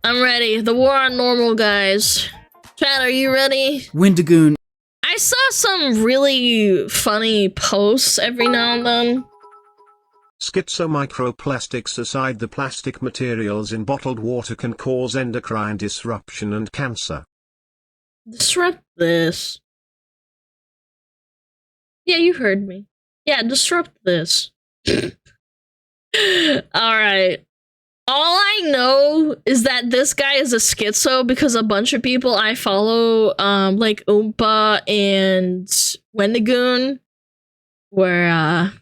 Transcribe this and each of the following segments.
I'm ready. The war on normal, guys. Chat, are you ready? WENDIGOON. I saw some really funny posts every now and then. Microplastics aside, the plastic materials in bottled water can cause endocrine disruption and cancer. Disrupt this. Yeah, you heard me. Yeah, disrupt this. Alright. All I know is that this guy is a schizo because a bunch of people I follow, like Oompa and WENDIGOON, were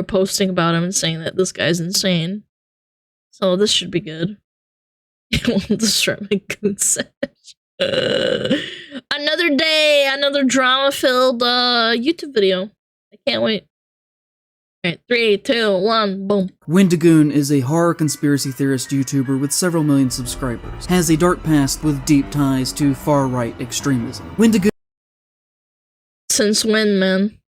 posting about him and saying that this guy's insane. So this should be good. It won't disrupt my goon sesh. Another day, another drama-filled YouTube video. I can't wait. Alright, 3, 2, 1, boom. WENDIGOON is a horror conspiracy theorist YouTuber with several million subscribers. Has a dark past with deep ties to far-right extremism. WENDIGOON Since when, man?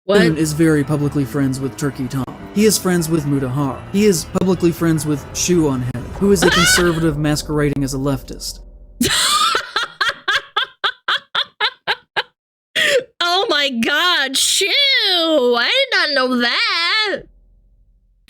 What? is very publicly friends with Turkey Tom. He is friends with Mutahar. He is publicly friends with SHOEONHEAD, who is a conservative masquerading as a leftist. Oh my god, Shoo! I did not know that!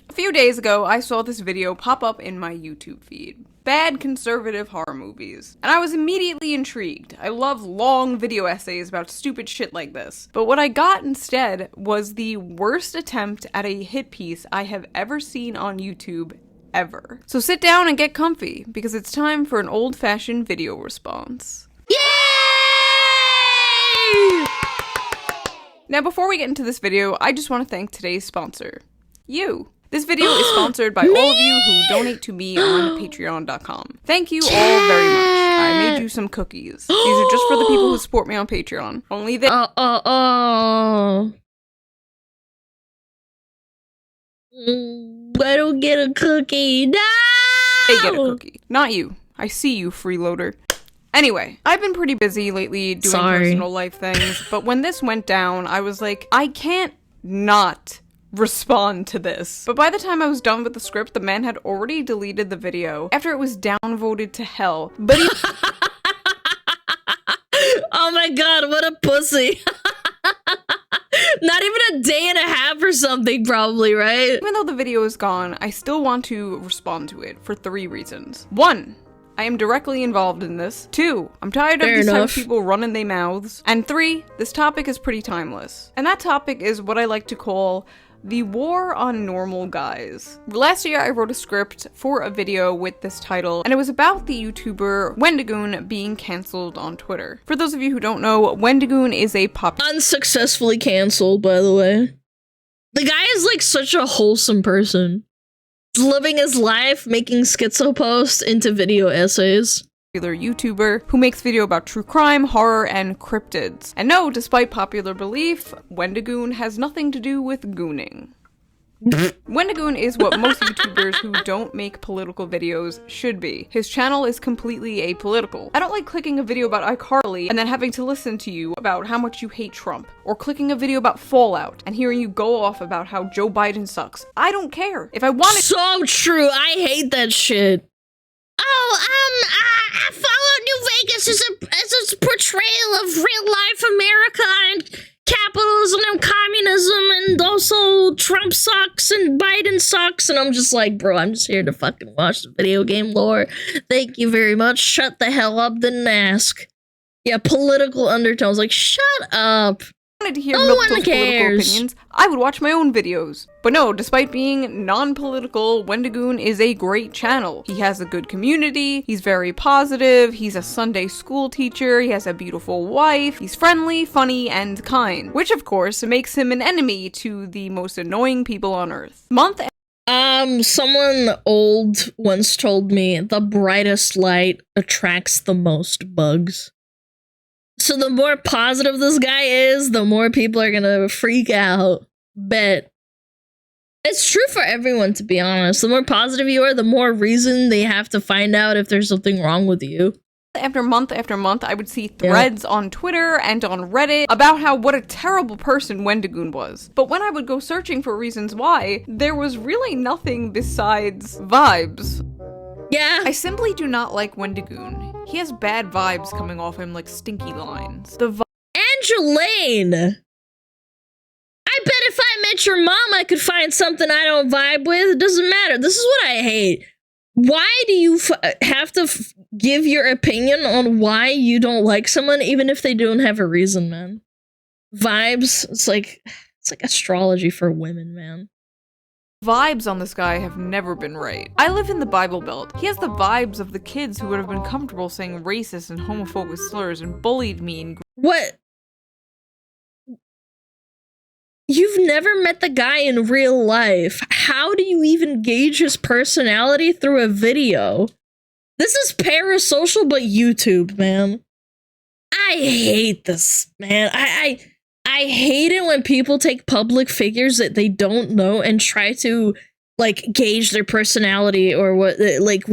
A few days ago, I saw this video pop up in my YouTube feed. Bad conservative horror movies. And I was immediately intrigued. I love long video essays about stupid shit like this. But what I got instead was the worst attempt at a hit piece I have ever seen on YouTube ever. So sit down and get comfy, because it's time for an old-fashioned video response. Yay! Now before we get into this video, I just want to thank today's sponsor, you. This video is sponsored by all of you who donate to me on patreon.com. Thank you all very much. I made you some cookies. These are just for the people who support me on Patreon. Only they- I don't get a cookie. No! They get a cookie. Not you. I see you, freeloader. Anyway, I've been pretty busy lately doing personal life things, but when this went down, I was like, I can't not respond to this. But by the time I was done with the script, the man had already deleted the video after it was downvoted to hell. But he- Oh my god, what a pussy. Not even a day and a half or something, probably, right? Even though the video is gone, I still want to respond to it for 3 reasons. 1, I am directly involved in this. 2, I'm tired of these type of people running their mouths. And 3, this topic is pretty timeless. And that topic is what I like to call the war on normal guys. Last year I wrote a script for a video with this title, and it was about the YouTuber WENDIGOON being cancelled on Twitter. For those of you who don't know, WENDIGOON is a unsuccessfully cancelled, by the way. The guy is like such a wholesome person. Living his life, making schizo posts into video essays. YouTuber who makes video about true crime, horror, and cryptids. And no, despite popular belief, WENDIGOON has nothing to do with gooning. WENDIGOON is what most YouTubers who don't make political videos should be. His channel is completely apolitical. I don't like clicking a video about iCarly and then having to listen to you about how much you hate Trump, or clicking a video about Fallout and hearing you go off about how Joe Biden sucks. I don't care. If I want it— So true, I hate that shit. I follow New Vegas as a portrayal of real-life America and capitalism and communism, and also Trump sucks and Biden sucks, and I'm just like, bro, I'm just here to fucking watch the video game lore. Thank you very much. Shut the hell up, didn't ask. Yeah, political undertones, like, shut up. Wanted to hear No one Milk's political opinions, I would watch my own videos. But no, despite being non-political, WENDIGOON is a great channel. He has a good community, he's very positive, he's a Sunday school teacher, he has a beautiful wife, he's friendly, funny, and kind. Which of course makes him an enemy to the most annoying people on earth. Someone old once told me the brightest light attracts the most bugs. So the more positive this guy is, the more people are gonna freak out. Bet. It's true for everyone, to be honest. The more positive you are, the more reason they have to find out if there's something wrong with you. After month, I would see threads on Twitter and on Reddit about how what a terrible person Wendigoon was. But when I would go searching for reasons why, there was really nothing besides vibes. Yeah. I simply do not like Wendigoon. He has bad vibes coming off him like stinky lines. Angeline! I bet if I met your mom, I could find something I don't vibe with. It doesn't matter. This is what I hate. Why do you have to give your opinion on why you don't like someone, even if they don't have a reason, man? Vibes, it's like astrology for women, man. Vibes on this guy have never been right. I live in the Bible Belt. He has the vibes of the kids who would have been comfortable saying racist and homophobic slurs and bullied me and what? You've never met the guy in real life. How do you even gauge his personality through a video? This is parasocial, but YouTube, man. I hate this, man. I hate it when people take public figures that they don't know and try to, like, gauge their personality or what they're like,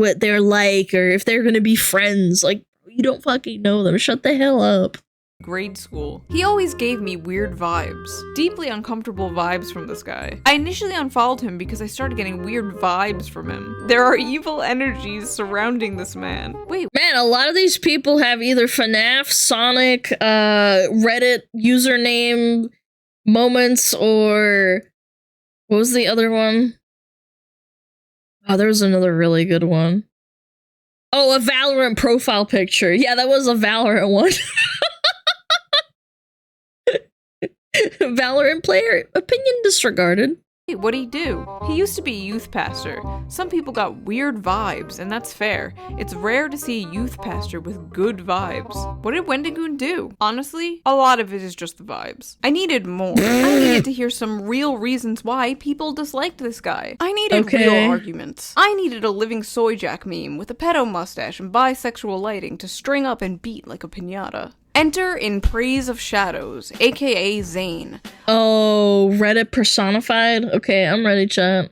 or if they're gonna be friends. Like, you don't fucking know them. Shut the hell up. Grade school. He always gave me weird vibes. Deeply uncomfortable vibes from this guy. I initially unfollowed him because I started getting weird vibes from him. There are evil energies surrounding this man. Wait. Man, a lot of these people have either FNAF, Sonic, Reddit username moments, or what was the other one? Oh, there was another really good one. Oh, a Valorant profile picture. Yeah, that was a Valorant one. Valorant player, opinion disregarded. Hey, what'd he do? He used to be a youth pastor. Some people got weird vibes, and that's fair. It's rare to see a youth pastor with good vibes. What did Wendigoon do? Honestly, a lot of it is just the vibes. I needed more. I needed to hear some real reasons why people disliked this guy. I needed real arguments. I needed a living soy jack meme with a pedo mustache and bisexual lighting to string up and beat like a piñata. Enter in Praise of Shadows, aka Zane. Oh, Reddit personified? Okay, I'm ready, chat.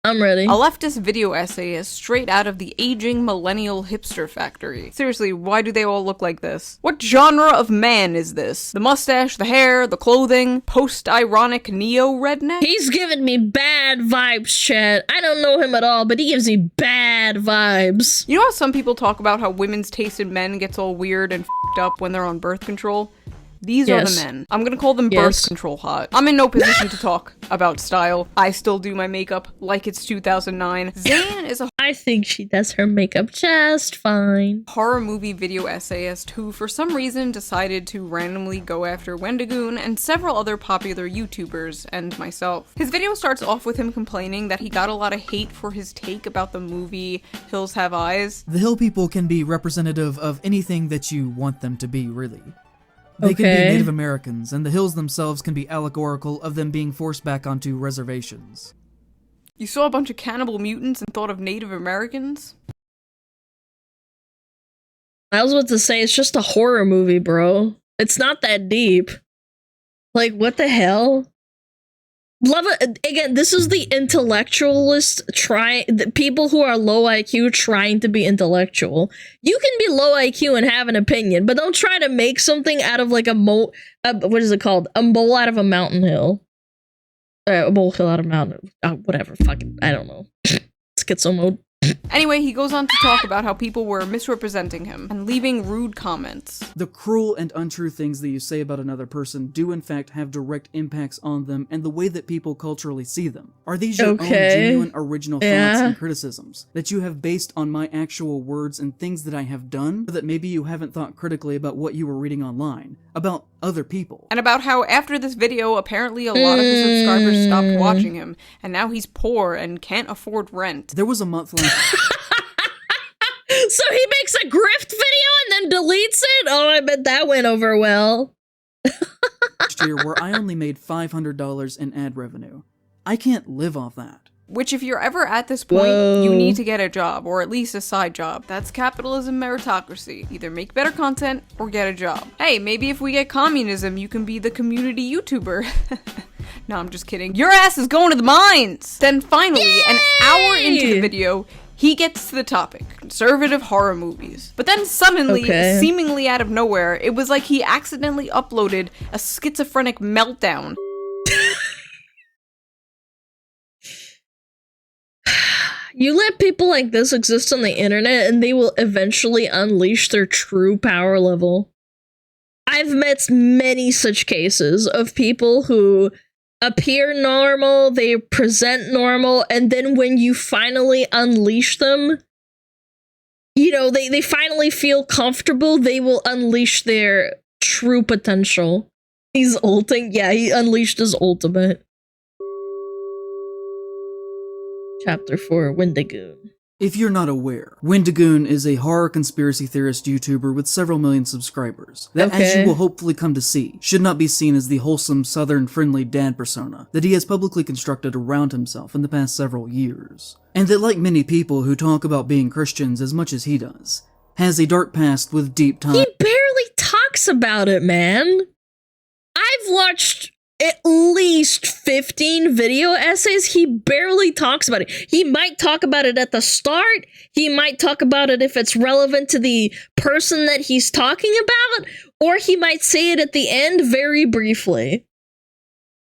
I'm ready. A leftist video essayist straight out of the aging millennial hipster factory. Seriously, why do they all look like this? What genre of man is this? The mustache, the hair, the clothing, post-ironic neo-redneck? He's giving me bad vibes, chat. I don't know him at all, but he gives me bad vibes. You know how some people talk about how women's taste in men gets all weird and f***ed up when they're on birth control? These are the men. I'm gonna call them birth control hot. I'm in no position to talk about style. I still do my makeup like it's 2009. Zane is a I think she does her makeup just fine. Horror movie video essayist who for some reason decided to randomly go after Wendigoon and several other popular YouTubers and myself. His video starts off with him complaining that he got a lot of hate for his take about the movie Hills Have Eyes. The hill people can be representative of anything that you want them to be, really. They can be Native Americans, and the hills themselves can be allegorical of them being forced back onto reservations. You saw a bunch of cannibal mutants and thought of Native Americans? I was about to say, it's just a horror movie, bro. It's not that deep. Like, what the hell? Love it. Again, this is the intellectualist the people who are low IQ trying to be intellectual. You can be low IQ and have an opinion, but don't try to make something out of like a mole. What is it called? A mole out of a mountain hill. A molehill out of a mountain. Whatever. Fucking. I don't know. Schizo mode. Anyway, he goes on to talk about how people were misrepresenting him and leaving rude comments. The cruel and untrue things that you say about another person do in fact have direct impacts on them and the way that people culturally see them. Are these your own genuine original thoughts and criticisms that you have based on my actual words and things that I have done, or that maybe you haven't thought critically about what you were reading online, about other people? And about how after this video, apparently a lot of his subscribers stopped watching him, and now he's poor and can't afford rent. There was a month last So he makes a grift video and then deletes it? Oh, I bet that went over well. year where I only made $500 in ad revenue. I can't live off that. Which, if you're ever at this point, you need to get a job, or at least a side job. That's capitalism meritocracy. Either make better content, or get a job. Hey, maybe if we get communism, you can be the community YouTuber. No, I'm just kidding. Your ass is going to the mines! Then finally, an hour into the video, he gets to the topic, conservative horror movies. But then suddenly, seemingly out of nowhere, it was like he accidentally uploaded a schizophrenic meltdown. You let people like this exist on the internet and they will eventually unleash their true power level. I've met many such cases of people who appear normal, they present normal, and then when you finally unleash them, you know, they finally feel comfortable, they will unleash their true potential. He's ulting, yeah, he unleashed his ultimate. Chapter 4, Wendigoon. If you're not aware, Wendigoon is a horror conspiracy theorist YouTuber with several million subscribers that, as you will hopefully come to see, should not be seen as the wholesome, southern-friendly dad persona that he has publicly constructed around himself in the past several years. And that, like many people who talk about being Christians as much as he does, has a dark past with deep ties. He barely talks about it, man. I've watched at least 15 video essays. He barely talks about it. He might talk about it at the start. He might talk about it if it's relevant to the person that he's talking about, or he might say it at the end very briefly.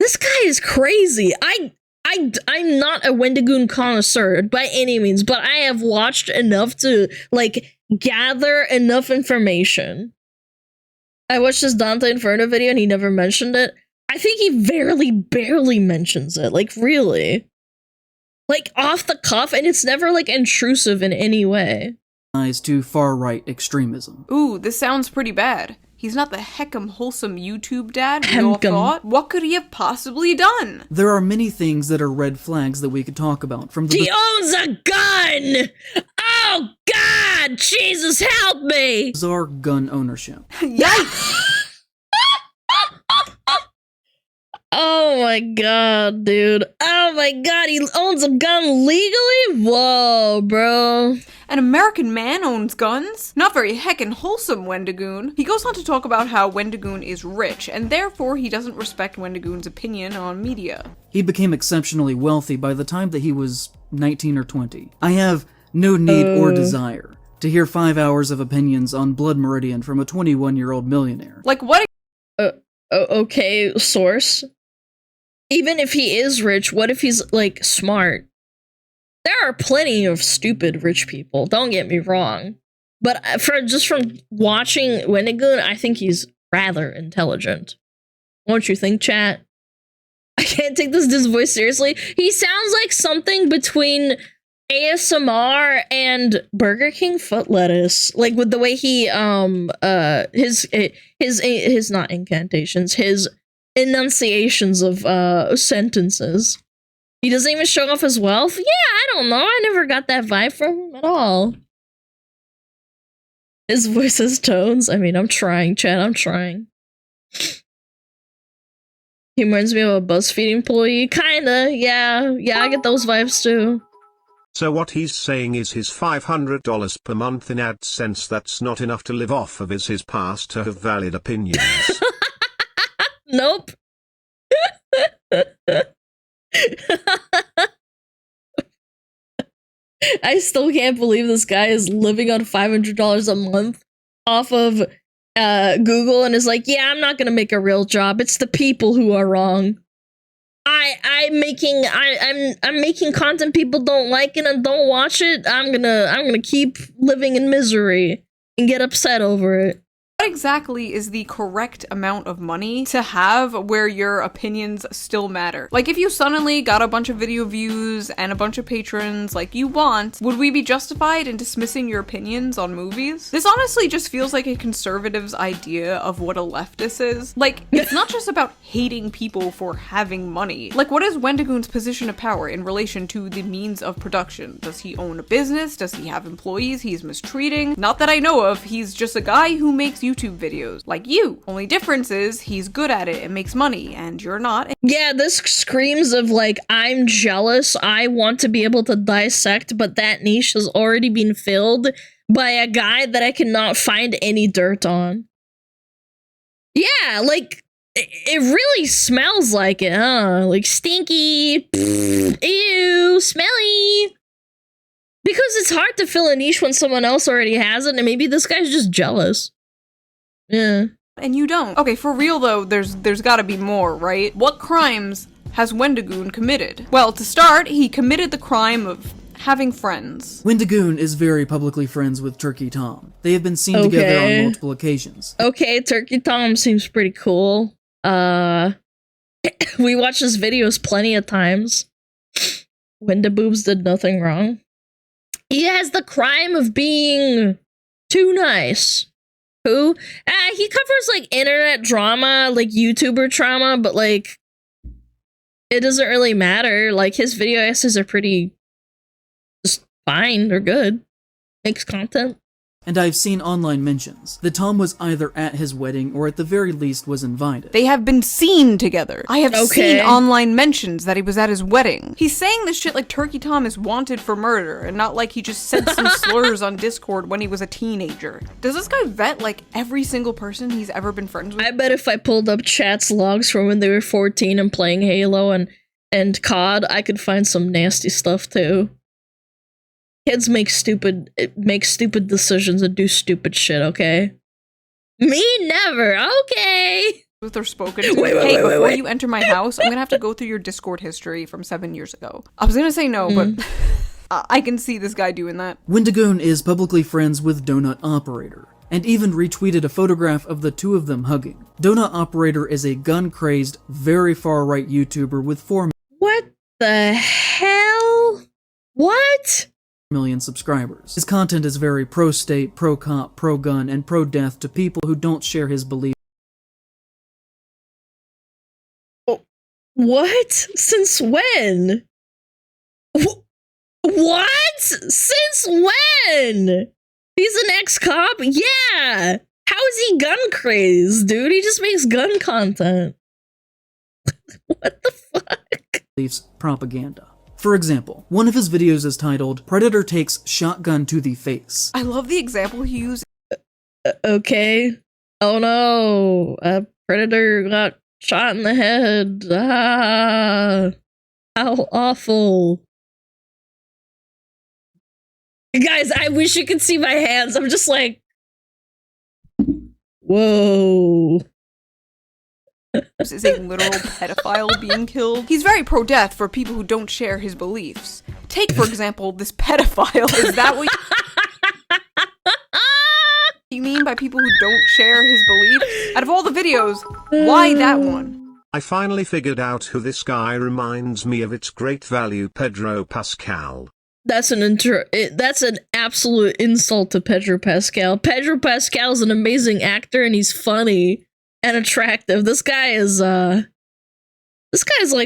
This guy is crazy. I'm not a Wendigoon connoisseur by any means, but I have watched enough to, like, gather enough information. I watched this Dante Inferno video and he never mentioned it. I think he barely mentions it, like, really. Like, off the cuff, and it's never, like, intrusive in any way. To far-right extremism. Ooh, this sounds pretty bad. He's not the heckum wholesome YouTube dad we all thought. What could he have possibly done? There are many things that are red flags that we could talk about. From the He owns a gun! Oh, God! Jesus, help me! Bizarre gun ownership. Yikes! Oh my god, dude. Oh my god, he owns a gun legally? Whoa, bro. An American man owns guns? Not very heckin' wholesome, Wendigoon. He goes on to talk about how Wendigoon is rich, and therefore he doesn't respect Wendigoon's opinion on media. He became exceptionally wealthy by the time that he was 19 or 20. I have no need or desire to hear 5 hours of opinions on Blood Meridian from a 21-year-old millionaire. Like, what? Okay, source. Even if he is rich, what if he's, like, smart? There are plenty of stupid rich people, don't get me wrong. But from watching Wendigoon, I think he's rather intelligent. Won't you think, chat? I can't take this voice seriously. He sounds like something between ASMR and Burger King foot lettuce. Like, with the way he, his not incantations, his enunciations of sentences. He doesn't even show off his wealth? Yeah, I don't know. I never got that vibe from him at all. His voice has tones. I mean, I'm trying, chat. I'm trying. He reminds me of a BuzzFeed employee. Kinda, yeah. Yeah, I get those vibes too. So what he's saying is his $500 per month in AdSense that's not enough to live off of, is his past to have valid opinions. Nope. I still can't believe this guy is living on $500 a month off of Google and is like, yeah, I'm not gonna make a real job. It's the people who are wrong. I'm making content people don't like it and don't watch it. I'm gonna keep living in misery and get upset over it. What exactly is the correct amount of money to have where your opinions still matter? Like, if you suddenly got a bunch of video views and a bunch of patrons like you want, would we be justified in dismissing your opinions on movies? This honestly just feels like a conservative's idea of what a leftist is. Like, it's not just about hating people for having money. Like, what is Wendigoon's position of power in relation to the means of production? Does he own a business? Does he have employees he's mistreating? Not that I know of. He's just a guy who makes YouTube videos, like you. Only difference is he's good at it and makes money, and you're not. Yeah, this screams of, like, I'm jealous, I want to be able to dissect, but that niche has already been filled by a guy that I cannot find any dirt on. Yeah, like, it really smells like it, huh? Like, stinky, ew, smelly. Because it's hard to fill a niche when someone else already has it, and maybe this guy's just jealous. Yeah. And you don't. Okay, for real though, there's gotta be more, right? What crimes has Wendigoon committed? Well, to start, he committed the crime of having friends. Wendigoon is very publicly friends with Turkey Tom. They have been seen together on multiple occasions. Okay, Turkey Tom seems pretty cool. We watched his videos plenty of times. Wendiboobs did nothing wrong. He has the crime of being too nice. Who? He covers, like, internet drama, like, YouTuber trauma, but, like, it doesn't really matter. Like, his video essays are pretty just fine. They're good. Makes content. And I've seen online mentions that Tom was either at his wedding or at the very least was invited. They have been seen together. I have seen online mentions that he was at his wedding. He's saying this shit like Turkey Tom is wanted for murder and not like he just said some slurs on Discord when he was a teenager. Does this guy vet like every single person he's ever been friends with? I bet if I pulled up chat's logs from when they were 14 and playing Halo and COD, I could find some nasty stuff too. Kids make stupid decisions and do stupid shit, okay? Me never, okay? With her spoken to. Hey, before you enter my house, I'm gonna have to go through your Discord history from 7 years ago. I was gonna say no, but I can see this guy doing that. Wendigoon is publicly friends with Donut Operator, and even retweeted a photograph of the two of them hugging. Donut Operator is a gun-crazed, very far-right YouTuber with 4 What the hell? What? million subscribers. His content is very pro-state, pro-cop, pro-gun, and pro-death to people who don't share his beliefs. What? Since when? What? Since when? He's an ex-cop? Yeah! How is he gun crazed, dude? He just makes gun content. What the fuck? Beliefs propaganda. For example, one of his videos is titled, Predator Takes Shotgun to the Face. I love the example he used. Okay. Oh no. A predator got shot in the head. Ah. How awful. Guys, I wish you could see my hands. I'm just like, whoa. Is a literal pedophile being killed. He's very pro-death for people who don't share his beliefs. Take, for example, this pedophile. Is that what you mean by people who don't share his beliefs? Out of all the videos, why that one? I finally figured out who this guy reminds me of. Its great value, Pedro Pascal. That's an absolute insult to Pedro Pascal. Pedro Pascal's an amazing actor and he's funny and attractive. This guy is like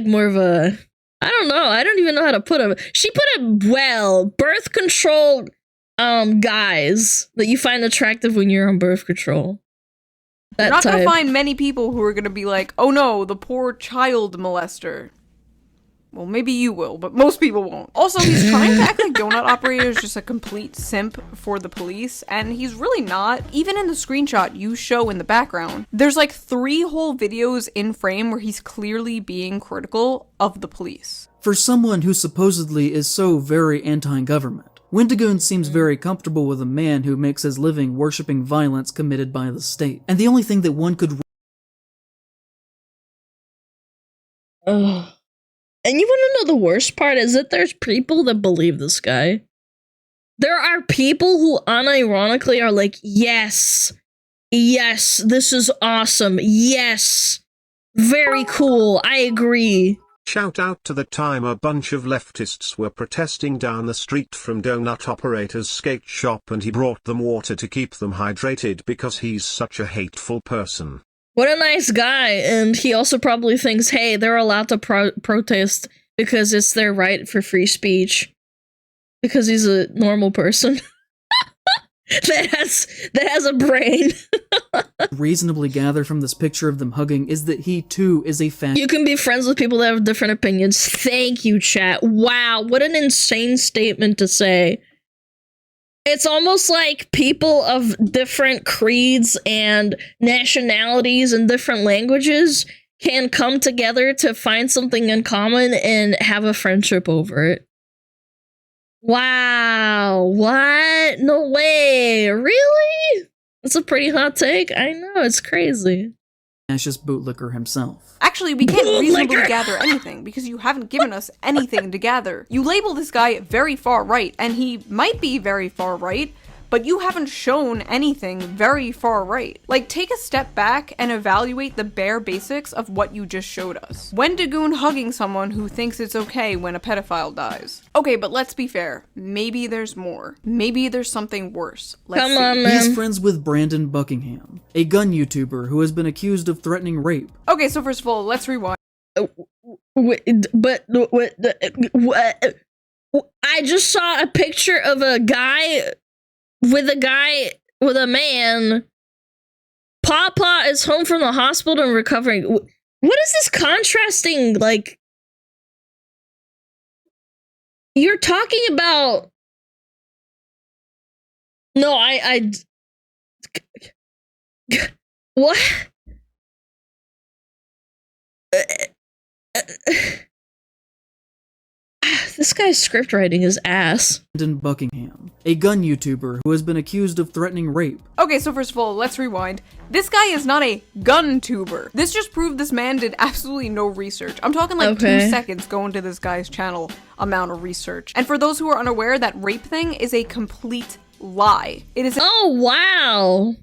more of a, I don't know, I don't even know how to put him. She put it well. Birth control guys that you find attractive when you're on birth control. You're not gonna find many people who are gonna be like, oh no, the poor child molester. Well, maybe you will, but most people won't. Also, he's trying to act like Donut Operator is just a complete simp for the police, and he's really not. Even in the screenshot you show in the background, there's like 3 whole videos in frame where he's clearly being critical of the police. For someone who supposedly is so very anti-government, Wendigoon seems very comfortable with a man who makes his living worshipping violence committed by the state. And the only thing that one could And you want to know the worst part is that there's people that believe this guy. There are people who unironically are like, yes, this is awesome, yes, very cool, I agree. Shout out to the time a bunch of leftists were protesting down the street from Donut Operator's skate shop and he brought them water to keep them hydrated because he's such a hateful person. What a nice guy, and he also probably thinks, hey, they're allowed to protest because it's their right for free speech. Because he's a normal person that has a brain. reasonably gather from this picture of them hugging is that he too is a fan. You can be friends with people that have different opinions. Thank you, chat. Wow, what an insane statement to say. It's almost like people of different creeds and nationalities and different languages can come together to find something in common and have a friendship over it. Wow. What? No way. Really? That's a pretty hot take. I know, it's crazy. Fascist bootlicker himself. Actually, we can't reasonably gather anything because you haven't given us anything to gather. You label this guy very far right, and he might be very far right, but you haven't shown anything very far right. Like, take a step back and evaluate the bare basics of what you just showed us. Wendigoon hugging someone who thinks it's okay when a pedophile dies. Okay, but let's be fair. Maybe there's more. Maybe there's something worse. Let's Come see. on, man. He's friends with Brandon Buckingham, a gun YouTuber who has been accused of threatening rape. Okay, so first of all, let's rewind. But I just saw a picture of a guy with a man. Papa is home from the hospital and recovering. What is this contrasting, like? You're talking about... No, what? This guy's script writing is ass. Brandon Buckingham, a gun YouTuber who has been accused of threatening rape. Okay, so first of all, let's rewind. This guy is not a gun tuber. This just proved this man did absolutely no research. I'm talking like 2 seconds going to this guy's channel amount of research. And for those who are unaware, that rape thing is a complete lie. It is Oh, wow.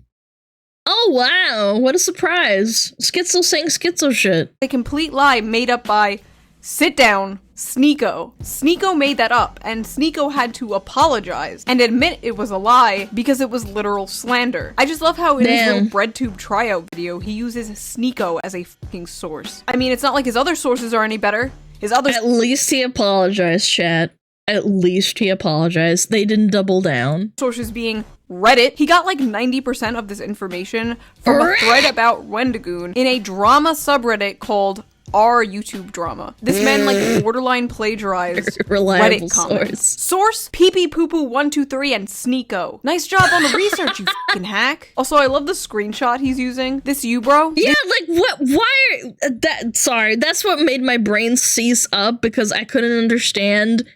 Oh, wow. What a surprise. Schizo saying schizo shit. a complete lie made up by, sit down, Sneeko. Sneeko made that up, and Sneeko had to apologize and admit it was a lie because it was literal slander. I just love how in his little BreadTube tryout video, he uses Sneeko as a fucking source. I mean, it's not like his other sources are any better. His other- At least he apologized, chat. At least he apologized. They didn't double down. sources being Reddit. He got like 90% of this information from a thread about Wendigoon in a drama subreddit called R YouTube Drama. This man like borderline plagiarized Reliable Reddit comments. source. Source pee pee poo poo 123 and Sneeko. Nice job on the research, you fucking hack. Also, I love the screenshot he's using. This you, bro? Yeah, like, what? Why are that? Sorry, that's what made my brain seize up because I couldn't understand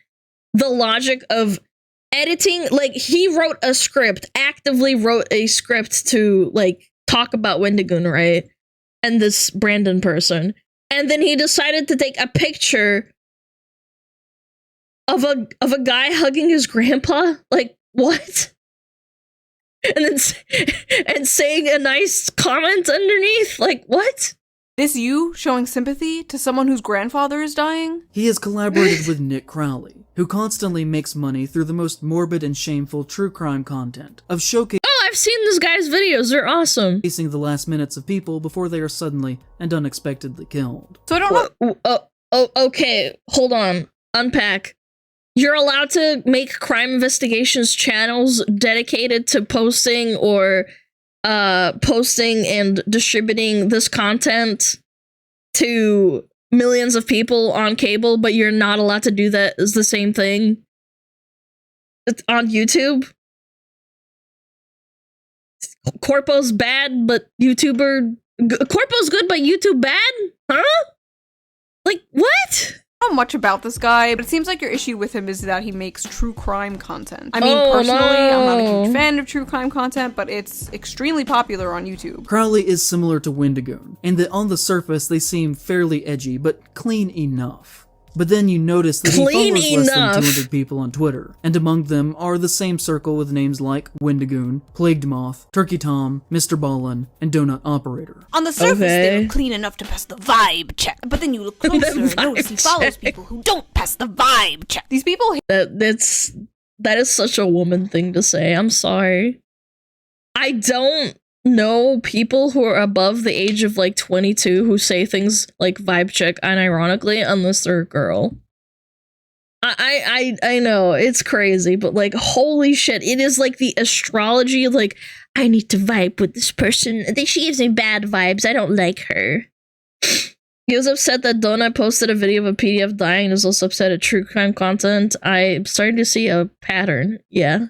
the logic of editing. Like, he wrote a script, actively wrote a script to like talk about Wendigoon, right? And this Brandon person. And then he decided to take a picture of a guy hugging his grandpa. Like, what? And then and saying a nice comment underneath. Like, what? This you showing sympathy to someone whose grandfather is dying? He has collaborated with Nick Crowley, who constantly makes money through the most morbid and shameful true crime content of showcasing I've seen this guy's videos. They're awesome. the last minutes of people before they are suddenly and unexpectedly killed. So I don't know. Okay. Hold on. Unpack. You're allowed to make crime investigations channels dedicated to posting and distributing this content to millions of people on cable, but you're not allowed to do that as the same thing on YouTube. Corpo's bad, but Corpo's good, but YouTube bad? Huh? Like, what? I don't know much about this guy, but it seems like your issue with him is that he makes true crime content. I mean, personally, I'm not a huge fan of true crime content, but it's extremely popular on YouTube. Crowley is similar to Wendigoon, in that on the surface they seem fairly edgy, but clean enough. But then you notice that he follows less than 200 people on Twitter, and among them are the same circle with names like Wendigoon, Plagued Moth, Turkey Tom, Mr. Ballin, and Donut Operator. On the surface, they look clean enough to pass the vibe check, but then you look closer and notice he follows people who don't pass the vibe check. These people that is such a woman thing to say. I'm sorry. I don't know people who are above the age of like 22 who say things like vibe check unironically unless they're a girl. I know it's crazy, but like, holy shit, it is like the astrology, like, I need to vibe with this person. She gives me bad vibes. I don't like her. He was upset that Donut posted a video of a PDF dying and was also upset at true crime content. I'm starting to see a pattern. Yeah,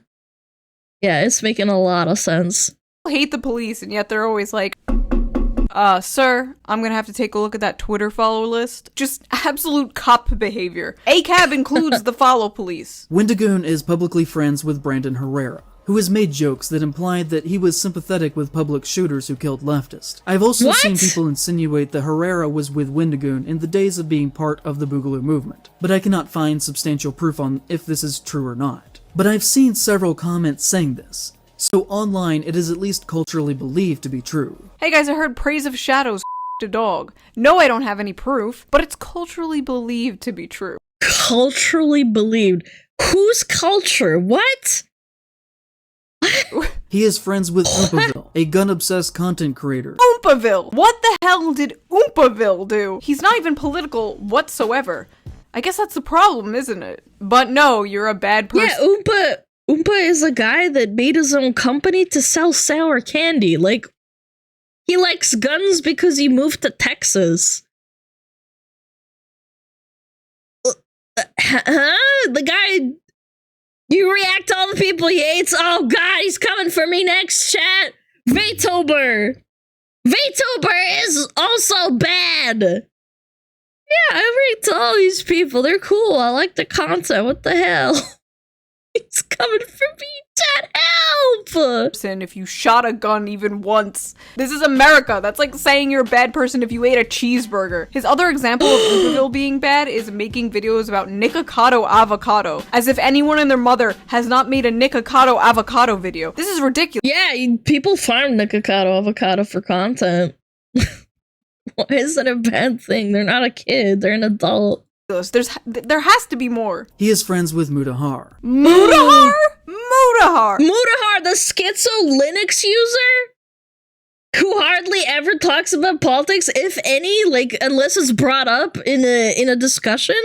it's making a lot of sense. hate the police, and yet they're always like, Sir, I'm gonna have to take a look at that Twitter follow list. Just absolute cop behavior. ACAB includes the follow police. Wendigoon is publicly friends with Brandon Herrera, who has made jokes that implied that he was sympathetic with public shooters who killed leftists. I've also seen people insinuate that Herrera was with Wendigoon in the days of being part of the Boogaloo movement, but I cannot find substantial proof on if this is true or not. But I've seen several comments saying this, so online it is at least culturally believed to be true. Hey guys, I heard Praise of Shadows a dog. No, I don't have any proof, but it's culturally believed to be true. Culturally believed? Whose culture? What? He is friends with Oompaville, a gun-obsessed content creator. Oompaville! What the hell did Oompaville do? He's not even political whatsoever. I guess that's the problem, isn't it? But no, you're a bad person. Yeah, Oompa is a guy that made his own company to sell sour candy. Like, he likes guns because he moved to Texas. The guy... You react to all the people he hates. Oh god, he's coming for me next, chat. Vaytober. Vaytober is also bad. Yeah, I react to all these people. They're cool. I like the content. What the hell? He's coming for me, chat. Help! If you shot a gun even once. This is America. That's like saying you're a bad person if you ate a cheeseburger. His other example of Oompaville being bad is making videos about Nikocado avocado, as if anyone and their mother has not made a Nikocado avocado video. This is ridiculous. Yeah, people farm Nikocado avocado for content. Why is that a bad thing? They're not a kid. They're an adult. There has to be more. He is friends with Mutahar. Mutahar? Mutahar! Mutahar, the schizo Linux user? Who hardly ever talks about politics, if any, like, unless it's brought up in a discussion?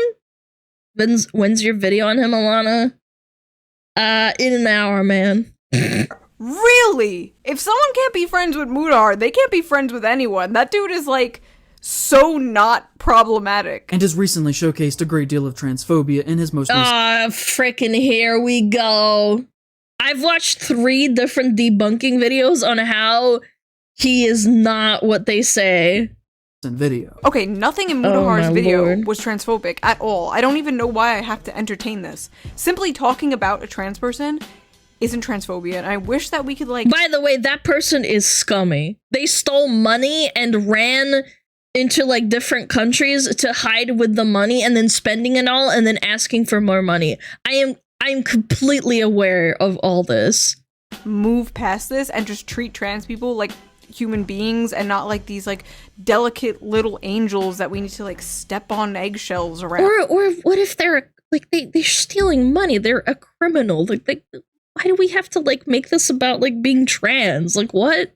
When's your video on him, Alana? In an hour, man. Really? If someone can't be friends with Mutahar, they can't be friends with anyone. That dude is, like, so not problematic. And has recently showcased a great deal of transphobia in his most recent- frickin' here we go. I've watched 3 different debunking videos on how he is not what they say. Video. Okay, nothing in Mutahar's video was transphobic at all. I don't even know why I have to entertain this. Simply talking about a trans person isn't transphobia, and I wish that we could, like... By the way, that person is scummy. They stole money and ran into, like, different countries to hide with the money and then spending it all and then asking for more money. I am completely aware of all this. Move past this and just treat trans people like human beings and not like these, like, delicate little angels that we need to, like, step on eggshells around. Or what if they're, like, they're stealing money? They're a criminal. Like, why do we have to, like, make this about, like, being trans? Like, what?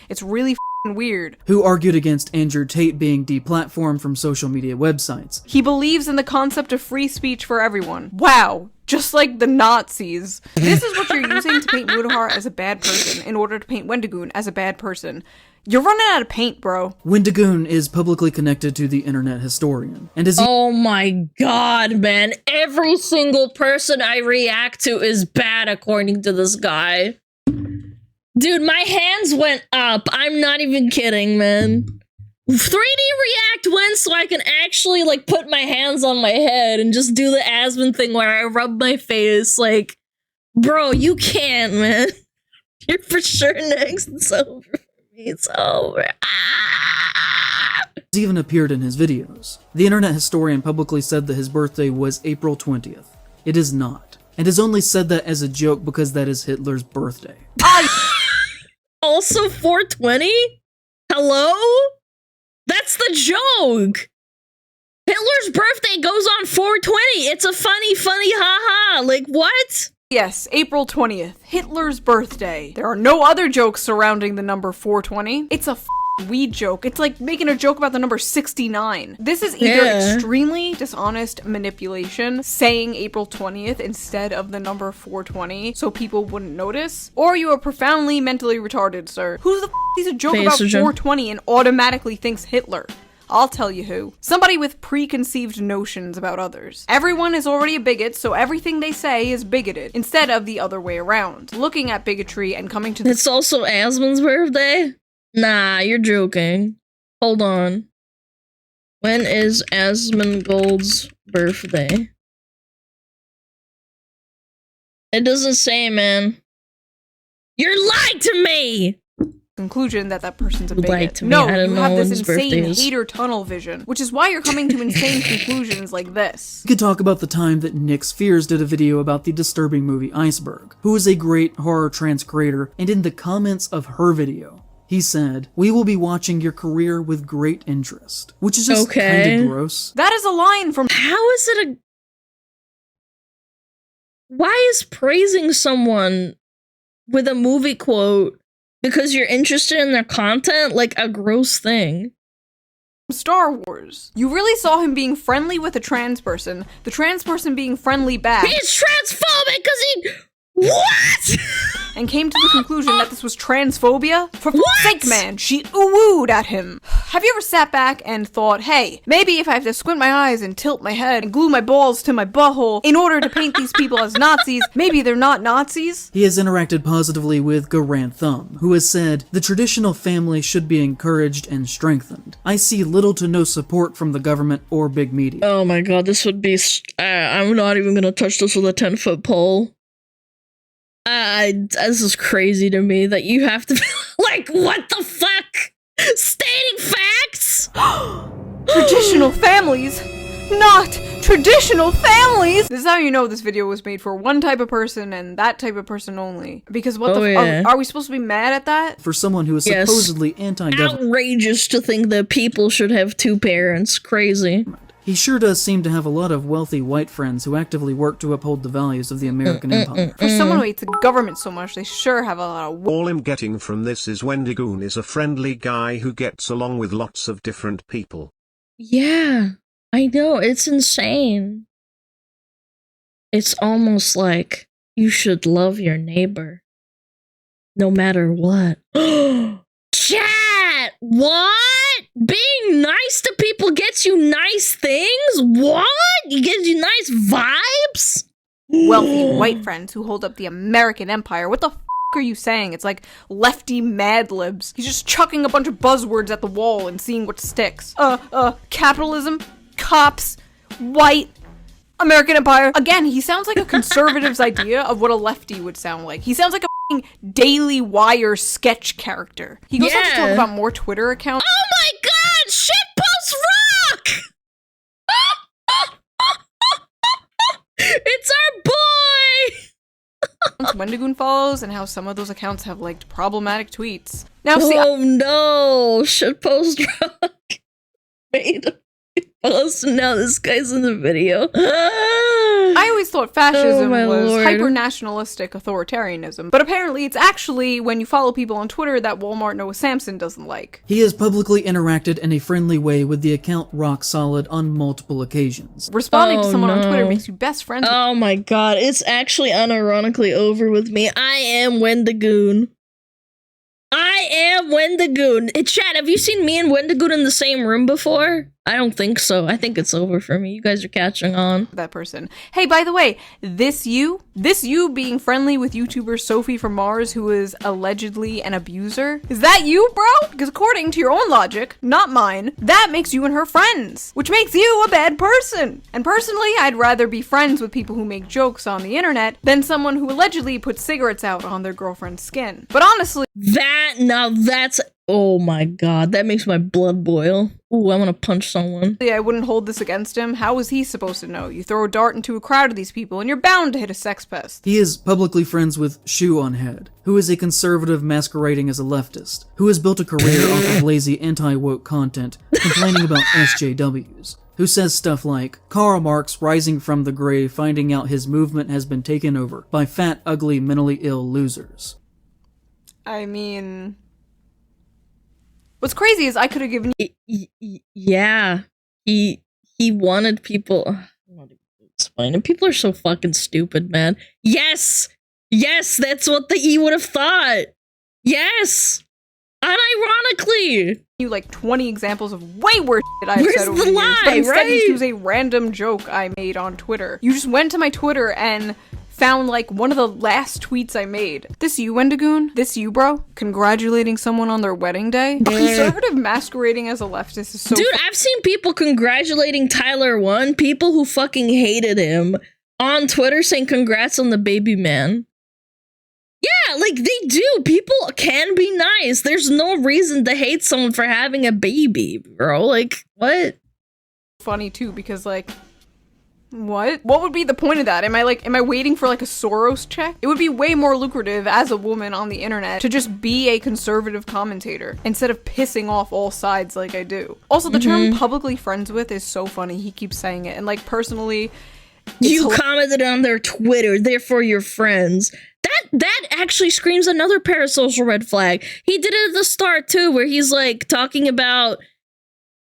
It's really weird. Who argued against Andrew Tate being deplatformed from social media websites. He believes in the concept of free speech for everyone. Wow. Just like the Nazis. This is what you're using to paint Mutahar as a bad person in order to paint Wendigoon as a bad person. You're running out of paint, bro. Wendigoon is publicly connected to the Internet Historian, and is— Oh my god, man. Every single person I react to is bad according to this guy. Dude, my hands went up. I'm not even kidding, man. 3D React went so I can actually, like, put my hands on my head and just do the Asmon thing where I rub my face. Like, bro, you can't, man. You're for sure next. It's over for me. It's over. Has even appeared in his videos. The Internet Historian publicly said that his birthday was April 20th. It is not. And has only said that as a joke because that is Hitler's birthday. Also 420? Hello? That's the joke! Hitler's birthday goes on 420! It's a funny haha! Like, what? Yes, April 20th, Hitler's birthday. There are no other jokes surrounding the number 420. It's a weed joke. It's like making a joke about the number 69. This is either extremely dishonest manipulation, saying April 20th instead of the number 420 so people wouldn't notice, or you are profoundly mentally retarded, sir. Who the sees a joke about 420 and automatically thinks Hitler? I'll tell you who. Somebody with preconceived notions about others. Everyone is already a bigot, so everything they say is bigoted, instead of the other way around. Looking at bigotry and coming to— It's also Asmon's birthday? Nah, you're joking. Hold on. When is Asmongold's birthday? It doesn't say, man. You're lying to me! Conclusion that that person's a Lied bigot. to me. No, I don't you know have when this his insane birthday is. hater tunnel vision, which is why you're coming to insane conclusions like this. We could talk about the time that Nick Spheres did a video about the disturbing movie Iceberg, who is a great horror trance creator, and in the comments of her video, he said, "We will be watching your career with great interest," which is just kinda gross. That is a line from— How is it a... Why is praising someone with a movie quote because you're interested in their content like a gross thing? Star Wars. You really saw him being friendly with a trans person, the trans person being friendly back. He's transphobic because he... What? And came to the conclusion that this was transphobia? For fuck's sake, man, she ooh-wooed at him. Have you ever sat back and thought, hey, maybe if I have to squint my eyes and tilt my head and glue my balls to my butthole in order to paint these people as Nazis, maybe they're not Nazis? He has interacted positively with Garant Thumb, who has said, "The traditional family should be encouraged and strengthened. I see little to no support from the government or big media." Oh my god, this would be... I'm not even gonna touch this with a 10-foot pole. This is crazy to me that you have to be like, what the fuck? Stating facts? Traditional families? Not traditional families! This is how you know this video was made for one type of person and that type of person only. Because what are we supposed to be mad at that? For someone who is supposedly anti-government. Outrageous to think that people should have two parents. Crazy. He sure does seem to have a lot of wealthy white friends who actively work to uphold the values of the American empire. For someone who hates the government so much, they sure have a lot of... All I'm getting from this is WENDIGOON is a friendly guy who gets along with lots of different people. Yeah, I know, it's insane. It's almost like you should love your neighbor. No matter what. Chat! What? Being nice to people gets you nice things? What? It gives you nice vibes? Wealthy white friends who hold up the American empire. What the f*** are you saying? It's like lefty Mad Libs. He's just chucking a bunch of buzzwords at the wall and seeing what sticks. Capitalism, cops, white, American empire. Again, he sounds like a conservative's idea of what a lefty would sound like. He sounds like a Daily Wire sketch character. He goes on to talk about more Twitter accounts. Oh my god! Shitpost rock! It's our boy! WENDIGOON follows and how some of those accounts have liked problematic tweets. Now see, oh no! Shitpost rock made a post and now this guy's in the video. I always thought fascism was Lord. hyper-nationalistic authoritarianism, but apparently it's actually when you follow people on Twitter that Walmart Noah Samson doesn't like. He has publicly interacted in a friendly way with the account Rock Solid on multiple occasions. Responding to someone on Twitter makes you best friends with Oh my god, it's actually unironically over with me. I am WENDIGOON. I am WENDIGOON. Chat, have you seen me and WENDIGOON in the same room before? I don't think so. I think it's over for me. You guys are catching on. that person. Hey, by the way, this you being friendly with YouTuber Sophie from Mars, who is allegedly an abuser, is that you, bro? Because according to your own logic, not mine, that makes you and her friends, which makes you a bad person. And personally, I'd rather be friends with people who make jokes on the internet than someone who allegedly puts cigarettes out on their girlfriend's skin. But honestly, that's oh my god, that makes my blood boil. Ooh, I want to punch someone. I wouldn't hold this against him. How was he supposed to know? You throw a dart into a crowd of these people and you're bound to hit a sex pest. He is publicly friends with Shoe0nHead, who is a conservative masquerading as a leftist, who has built a career off of lazy anti-woke content, complaining about SJWs, who says stuff like, Karl Marx rising from the grave finding out his movement has been taken over by fat, ugly, mentally ill losers. I mean... What's crazy is I could have given you... Yeah. He wanted people... I'm not even explaining. People are so fucking stupid, man. Yes! Yes, that's what he would have thought! Yes! Unironically! You like 20 examples of way worse shit I've Where's said over the the years, lie, but instead right? you choose a random joke I made on Twitter. You just went to my Twitter and found like one of the last tweets I made. This you, Wendigoon? This you, bro? Congratulating someone on their wedding day? A conservative masquerading as a leftist is so Dude, I've seen people congratulating Tyler One, people who fucking hated him on Twitter saying congrats on the baby man. Yeah, like they do. People can be nice. There's no reason to hate someone for having a baby, bro. Like, what? Funny too, because like, what would be the point of that? Am I waiting for like a Soros check? It would be way more lucrative as a woman on the internet to just be a conservative commentator instead of pissing off all sides like I do. Also, the term publicly friends with is so funny. He keeps saying it, and like personally, you commented on their Twitter, therefore you're friends. That actually screams another parasocial red flag. He did it at the start too, where he's like talking about,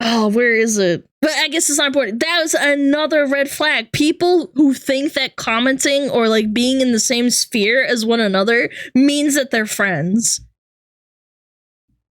oh, where is it? But I guess it's not important. That was another red flag. People who think that commenting or like being in the same sphere as one another means that they're friends.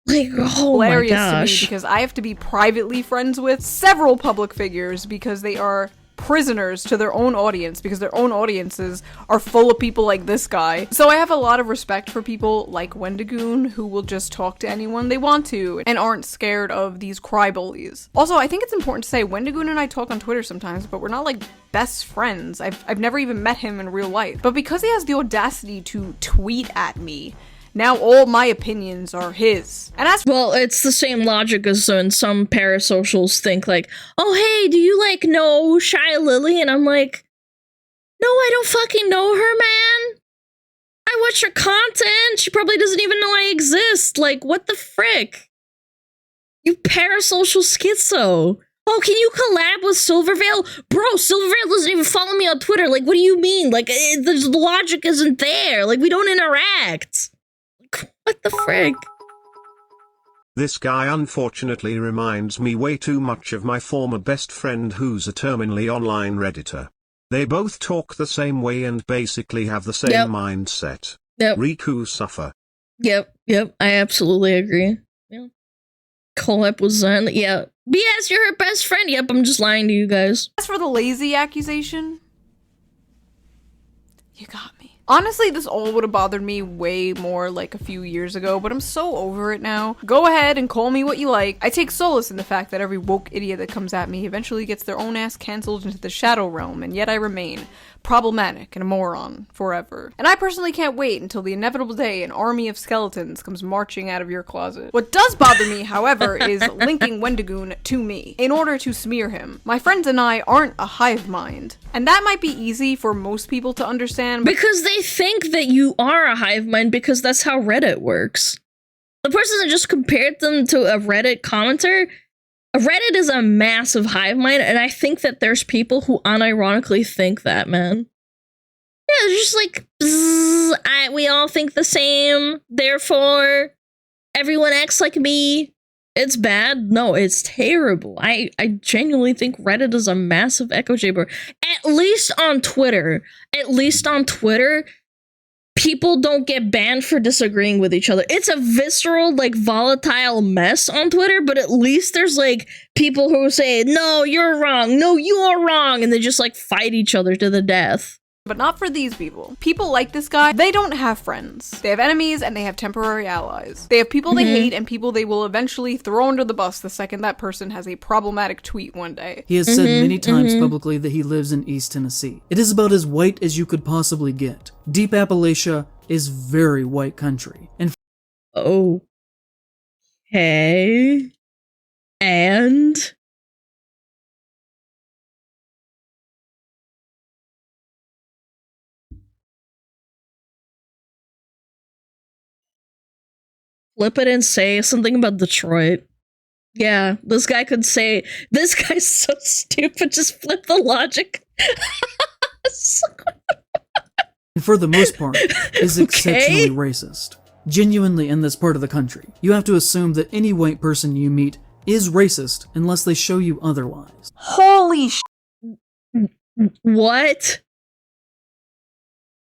Like, oh my gosh. To me because I have to be privately friends with several public figures because they are prisoners to their own audience, because their own audiences are full of people like this guy. So I have a lot of respect for people like Wendigoon who will just talk to anyone they want to and aren't scared of these crybullies. Also, I think it's important to say Wendigoon and I talk on Twitter sometimes, but we're not like best friends. I've never even met him in real life. But because he has the audacity to tweet at me, now all my opinions are his. And that's— well, it's the same logic as when some parasocials think like, oh, hey, do you like know Shy Lily? And I'm like, no, I don't fucking know her, man. I watch her content. She probably doesn't even know I exist. Like, what the frick? You parasocial schizo. Oh, can you collab with Silvervale? Bro, Silvervale doesn't even follow me on Twitter. Like, what do you mean? Like, the logic isn't there. Like, we don't interact. What the frig? This guy unfortunately reminds me way too much of my former best friend who's a terminally online Redditor. They both talk the same way and basically have the same mindset. Yep. Riku suffer. Yep, I absolutely agree. Yeah. Collab was Zen. Yeah. BS, you're her best friend. Yep, I'm just lying to you guys. As for the lazy accusation, you got me. Honestly, this all would have bothered me way more like a few years ago, but I'm so over it now. Go ahead and call me what you like. I take solace in the fact that every woke idiot that comes at me eventually gets their own ass cancelled into the shadow realm, and yet I remain problematic and a moron forever. And I personally can't wait until the inevitable day an army of skeletons comes marching out of your closet. What does bother me, however, is linking Wendigoon to me in order to smear him. My friends and I aren't a hive mind, and that might be easy for most people to understand, because they think that you are a hive mind because that's how Reddit works. The person that just compared them to a Reddit commenter, Reddit is a massive hive mind, and I think that there's people who unironically think that, man. Yeah, they're just like, we all think the same, therefore everyone acts like me. It's bad. No, it's terrible. I genuinely think Reddit is a massive echo chamber. At least on Twitter, people don't get banned for disagreeing with each other. It's a visceral, like, volatile mess on Twitter, but at least there's, like, people who say, no, you're wrong, no, you are wrong, and they just, like, fight each other to the death. But not for these people. People like this guy, they don't have friends. They have enemies and they have temporary allies. They have people they hate and people they will eventually throw under the bus the second that person has a problematic tweet one day. He has said many times publicly that he lives in East Tennessee. It is about as white as you could possibly get. Deep Appalachia is very white country. And okay. And flip it and say something about Detroit. Yeah, this guy could say, this guy's so stupid, just flip the logic. and for the most part, is exceptionally racist. Genuinely in this part of the country, you have to assume that any white person you meet is racist unless they show you otherwise. Holy sh**. What?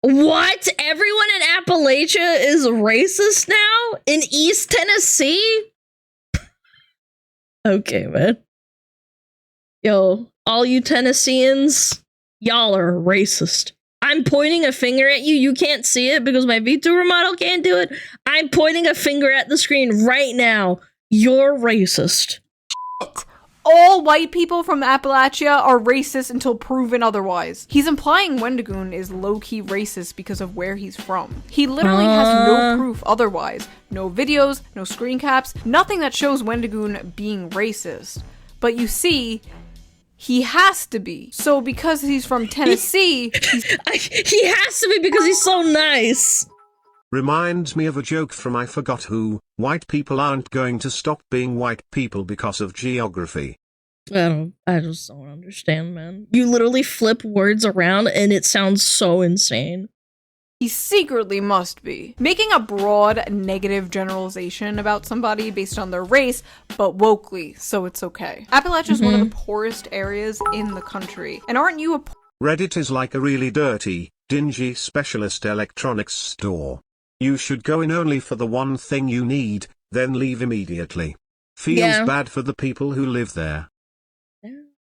What? Everyone in Appalachia is racist now? In East Tennessee? Okay, man. Yo, all you Tennesseans, y'all are racist. I'm pointing a finger at you. You can't see it because my VTuber model can't do it. I'm pointing a finger at the screen right now. You're racist. All white people from Appalachia are racist until proven otherwise. He's implying Wendigoon is low-key racist because of where he's from. He literally has no proof otherwise. No videos, no screen caps, nothing that shows Wendigoon being racist. But you see, he has to be. So because he's from Tennessee, he has to be because he's so nice. Reminds me of a joke from I forgot who. White people aren't going to stop being white people because of geography. I just don't understand, man. You literally flip words around and it sounds so insane. He secretly must be. Making a broad, negative generalization about somebody based on their race, but wokely, so it's okay. Appalachia is one of the poorest areas in the country. And aren't you a Reddit is like a really dirty, dingy specialist electronics store. You should go in only for the one thing you need, then leave immediately. Feels bad for the people who live there.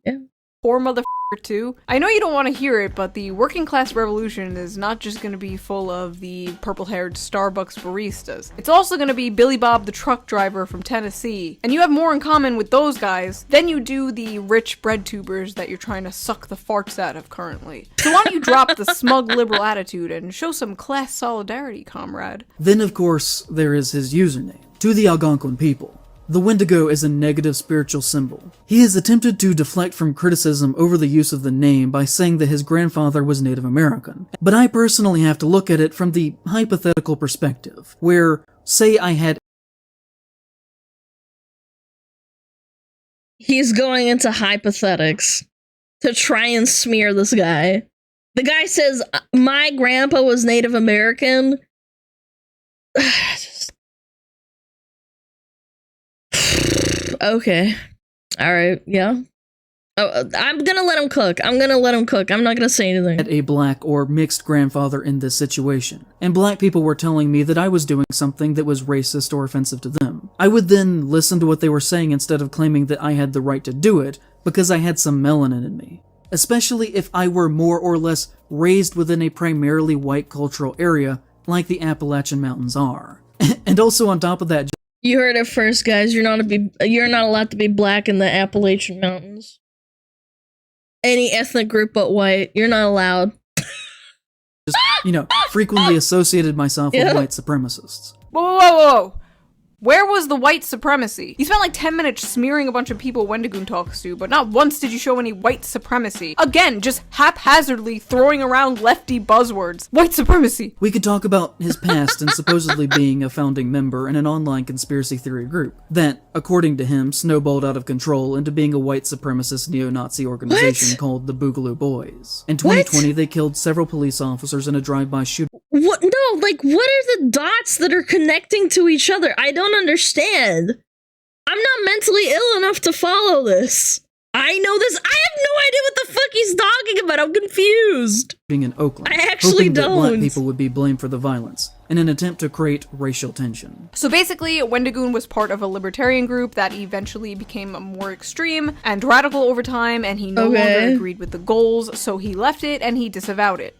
Yeah. poor motherfucker too? I know you don't want to hear it, but the working class revolution is not just going to be full of the purple-haired Starbucks baristas. It's also going to be Billy Bob the truck driver from Tennessee. And you have more in common with those guys than you do the rich bread tubers that you're trying to suck the farts out of currently. So why don't you drop the smug liberal attitude and show some class solidarity, comrade? Then, of course, there is his username. To the Algonquin people, the Wendigo is a negative spiritual symbol. He has attempted to deflect from criticism over the use of the name by saying that his grandfather was Native American. But I personally have to look at it from the hypothetical perspective, where, say I had... He's going into hypothetics to try and smear this guy. The guy says, my grandpa was Native American. Okay. Alright, yeah. Oh, I'm gonna let him cook. I'm not gonna say anything. Had a black or mixed grandfather in this situation, and black people were telling me that I was doing something that was racist or offensive to them. I would then listen to what they were saying instead of claiming that I had the right to do it because I had some melanin in me. Especially if I were more or less raised within a primarily white cultural area like the Appalachian Mountains are. And also on top of that, you heard it first, guys. You're not allowed to be black in the Appalachian Mountains. Any ethnic group but white, you're not allowed. Just, frequently associated myself with white supremacists. Whoa. Where was the white supremacy? You spent like 10 minutes smearing a bunch of people Wendigoon talks to, but not once did you show any white supremacy. Again, just haphazardly throwing around lefty buzzwords. White supremacy! We could talk about his past and supposedly being a founding member in an online conspiracy theory group that, according to him, snowballed out of control into being a white supremacist neo-Nazi organization called the Boogaloo Boys. In 2020, they killed several police officers in a drive-by shooting. What? No, what are the dots that are connecting to each other? I don't understand. I'm not mentally ill enough to follow this. I know this. I have no idea what the fuck he's talking about. I'm confused. In Oakland, I actually hoping that black people would be blamed for the violence in an attempt to create racial tension. So basically, Wendigoon was part of a libertarian group that eventually became more extreme and radical over time, and he no longer agreed with the goals, so he left it and he disavowed it.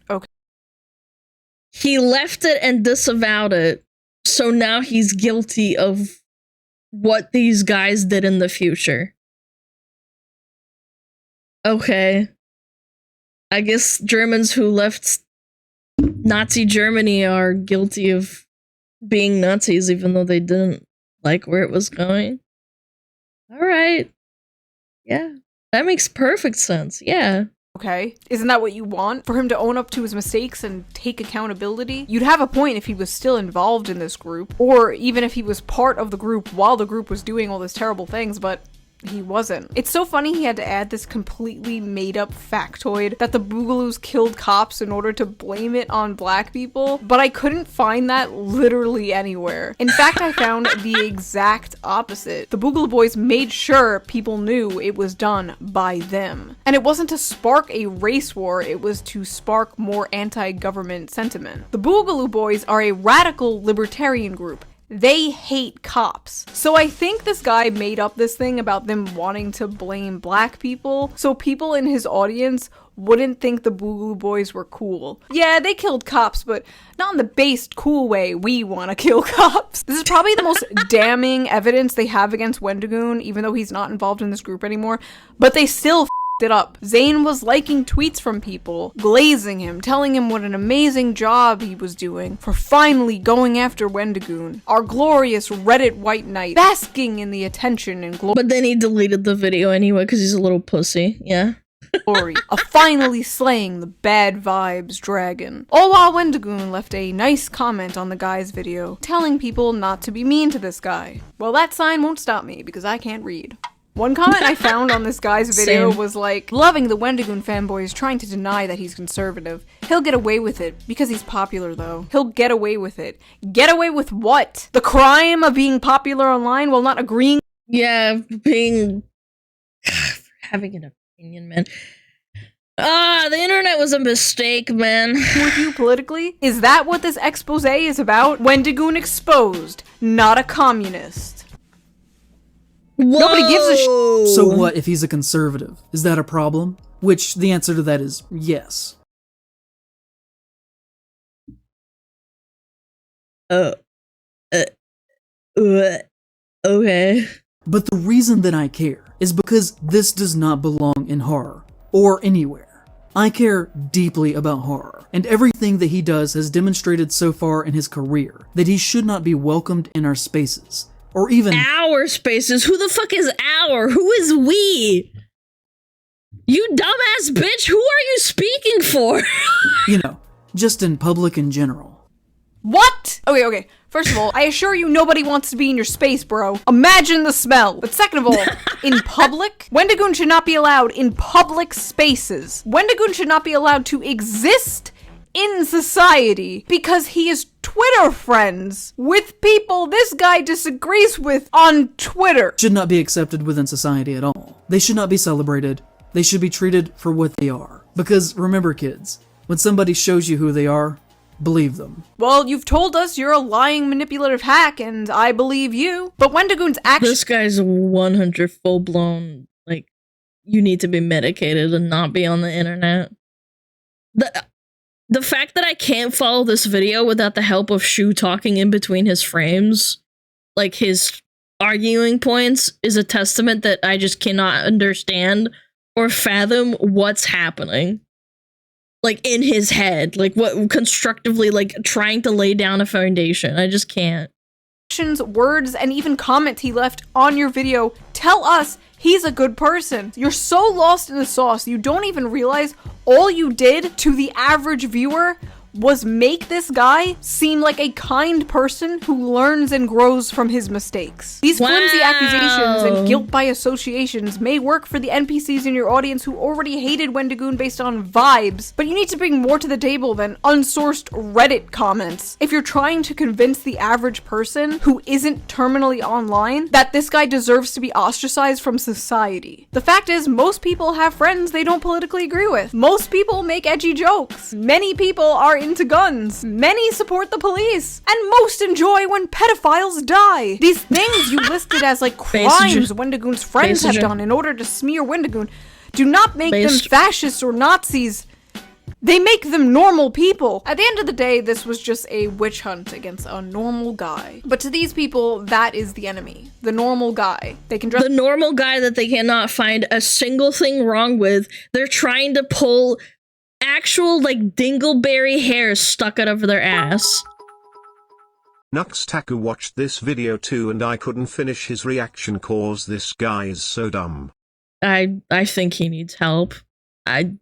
Okay. He left it and disavowed it. So now he's guilty of what these guys did in the future. Okay. I guess Germans who left Nazi Germany are guilty of being Nazis even though they didn't like where it was going. Alright. Yeah. That makes perfect sense. Yeah. Okay, isn't that what you want? For him to own up to his mistakes and take accountability? You'd have a point if he was still involved in this group, or even if he was part of the group while the group was doing all these terrible things, but he wasn't. It's so funny he had to add this completely made-up factoid that the Boogaloos killed cops in order to blame it on black people, but I couldn't find that literally anywhere. In fact, I found the exact opposite. The Boogaloo Boys made sure people knew it was done by them. And it wasn't to spark a race war, it was to spark more anti-government sentiment. The Boogaloo Boys are a radical libertarian group. they hate cops. So I think this guy made up this thing about them wanting to blame black people, so people in his audience wouldn't think the Boogaloo Boys were cool. Yeah, they killed cops, but not in the based cool way we want to kill cops. This is probably the most damning evidence they have against Wendigoon, even though he's not involved in this group anymore, but they still it up. Zayn was liking tweets from people, glazing him, telling him what an amazing job he was doing for finally going after Wendigoon, our glorious Reddit white knight, basking in the attention and glory. But then he deleted the video anyway because he's a little pussy, yeah. Of finally slaying the bad vibes dragon. All while Wendigoon left a nice comment on the guy's video, telling people not to be mean to this guy. Well, that sign won't stop me because I can't read. One comment I found on this guy's video was like, loving the Wendigoon fanboys trying to deny that he's conservative. He'll get away with it, because he's popular though. He'll get away with it. Get away with what? The crime of being popular online while not agreeing? Yeah, being... having an opinion, man. The internet was a mistake, man. With you politically? Is that what this expose is about? Wendigoon exposed, not a communist. Whoa. Nobody gives a So what if he's a conservative? Is that a problem? Which the answer to that is yes. Okay. But the reason that I care is because this does not belong in horror, or anywhere. I care deeply about horror, and everything that he does has demonstrated so far in his career that he should not be welcomed in our spaces. Or even our spaces. Who the fuck is our? Who is we? You dumbass bitch. Who are you speaking for? You know, just in public in general. What? Okay. First of all, I assure you nobody wants to be in your space, bro. Imagine the smell. But second of all, in public, Wendigoon should not be allowed in public spaces. Wendigoon should not be allowed to exist in society because he is Twitter friends with people this guy disagrees with on Twitter. Should not be accepted within society at all. They should not be celebrated. They should be treated for what they are. Because remember, kids, when somebody shows you who they are, believe them. Well, you've told us you're a lying, manipulative hack, and I believe you. But Wendigoon's action— This guy's 100 full-blown, like, you need to be medicated and not be on the internet. The fact that I can't follow this video without the help of Shoe talking in between his frames, like his arguing points, is a testament that I just cannot understand or fathom what's happening. Like, in his head. Like, what constructively, like, trying to lay down a foundation. I just can't. Words, and even comments he left on your video tell us he's a good person. You're so lost in the sauce, you don't even realize all you did to the average viewer was make this guy seem like a kind person who learns and grows from his mistakes. These flimsy accusations and guilt by associations may work for the NPCs in your audience who already hated Wendigoon based on vibes, but you need to bring more to the table than unsourced Reddit comments. If you're trying to convince the average person who isn't terminally online that this guy deserves to be ostracized from society. The fact is, most people have friends they don't politically agree with. Most people make edgy jokes. Many people are into guns. Many support the police. And most enjoy when pedophiles die. These things you listed as like crimes Wendigoon's friends have done in order to smear Wendigoon do not make them fascists or Nazis. They make them normal people. At the end of the day, this was just a witch hunt against a normal guy. But to these people, that is the enemy. The normal guy. They can dress— The normal guy that they cannot find a single thing wrong with. They're trying to pull actual, like, dingleberry hair stuck out of their ass. Nuxtaku watched this video too and I couldn't finish his reaction cause this guy is so dumb. I think he needs help. I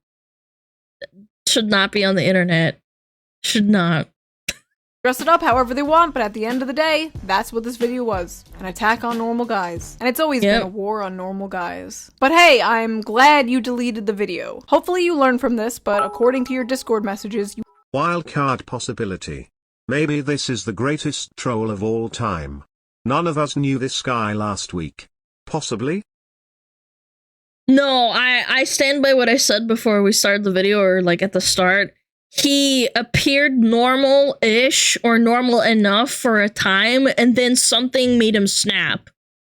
should not be on the internet. Should not. Dress it up however they want, but at the end of the day, that's what this video was. An attack on normal guys. And it's always been a war on normal guys. But hey, I'm glad you deleted the video. Hopefully you learned from this, but according to your Discord messages, you— Wildcard possibility. Maybe this is the greatest troll of all time. None of us knew this guy last week. Possibly? No, I stand by what I said before we started the video, or like at the start. he appeared normal-ish or normal enough for a time, and then something made him snap.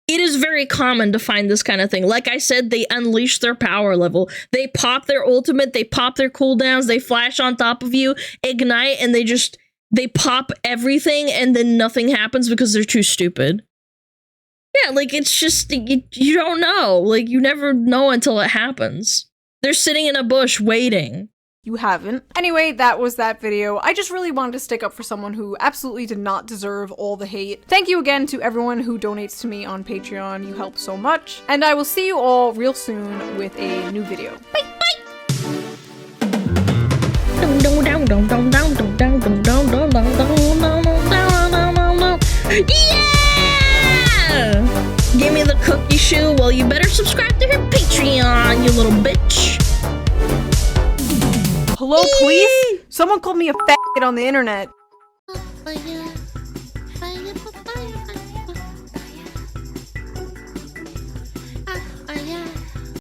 It is very common to find this kind of thing. Like I said, they unleash their power level. They pop their ultimate, they pop their cooldowns, they flash on top of you, ignite, and they pop everything, and then nothing happens because they're too stupid. Yeah, like, it's just, you don't know. Like, you never know until it happens. They're sitting in a bush waiting. You haven't. Anyway, that was that video. I just really wanted to stick up for someone who absolutely did not deserve all the hate. Thank you again to everyone who donates to me on Patreon. You help so much. And I will see you all real soon with a new video. Bye! Yeah! Give me the cookie shoe. Well, you better subscribe to her Patreon, you little bitch. Hello, police? Someone called me a faggot on the internet.